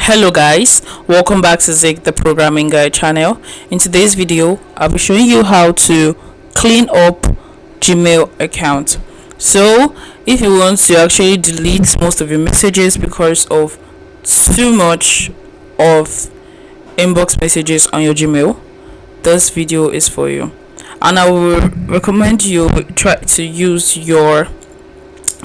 Hello guys, welcome back to Zig the Programming Guy channel. In today's video, I'll be showing you how to clean up Gmail account. So if you want to actually delete most of your messages because of too much of inbox messages on your Gmail, this video is for you. And I will recommend you try to use your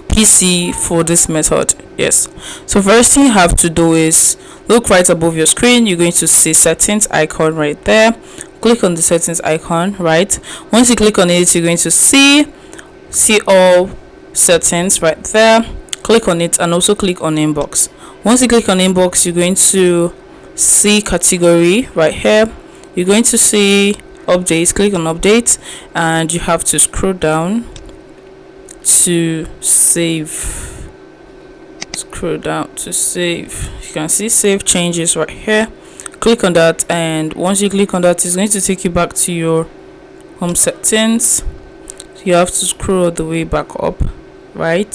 PC for this method. Yes, so first thing you have to do is look right above your screen. You're going to see settings icon right there. Click on the settings icon. Right, once you click on it, you're going to see all settings right there. Click on it and also click on inbox. Once you click on inbox, you're going to see category right here. You're going to see updates. Click on update and you have to scroll down to save. Scroll down to save. You can see save changes right here. Click on that, and once you click on that, it's going to take you back to your home settings. You have to scroll all the way back up, right?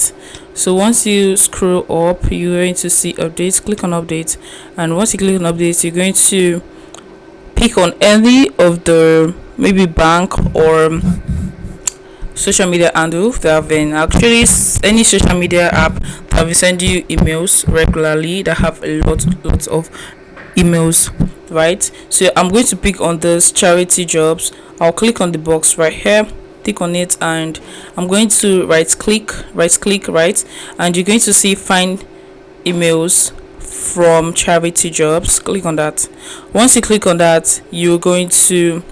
So once you scroll up, you're going to see updates. Click on update, and once you click on updates, you're going to pick on any of the maybe bank or social media handle that have been actually any social media app that will send you emails regularly, that have a lot of emails, right? So I'm going to pick on this charity jobs. I'll click on the box right here, click on it, and I'm going to right click, right, and you're going to see find emails from charity jobs. Click on that. Once you click on that, you're going to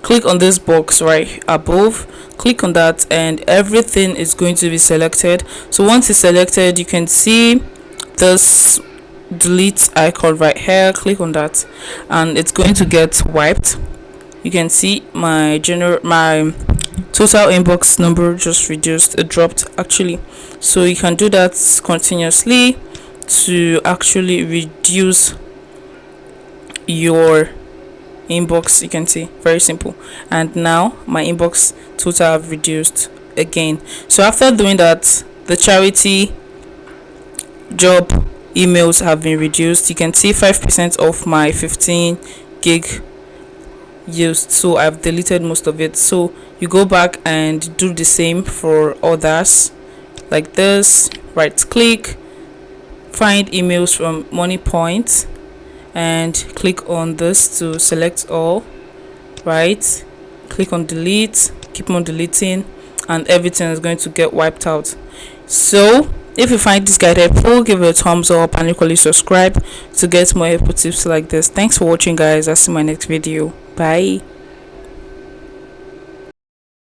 click on this box right above. Click on that and everything is going to be selected. So once it's selected, you can see this delete icon right here. Click on that and it's going to get wiped. You can see my total inbox number just reduced. It dropped actually. So you can do that continuously to actually reduce your inbox. You can see, very simple. And now my inbox total have reduced again. So after doing that, the charity job emails have been reduced. You can see 5% of my 15 gig used, so I've deleted most of it. So you go back and do the same for others like this. Right click, find emails from MoneyPoint and click on this to select all. Right, click on delete, keep on deleting, and everything is going to get wiped out. So if you find this guide helpful, give it a thumbs up and equally subscribe to get more helpful tips like this. Thanks for watching guys. I'll see you in my next video. Bye.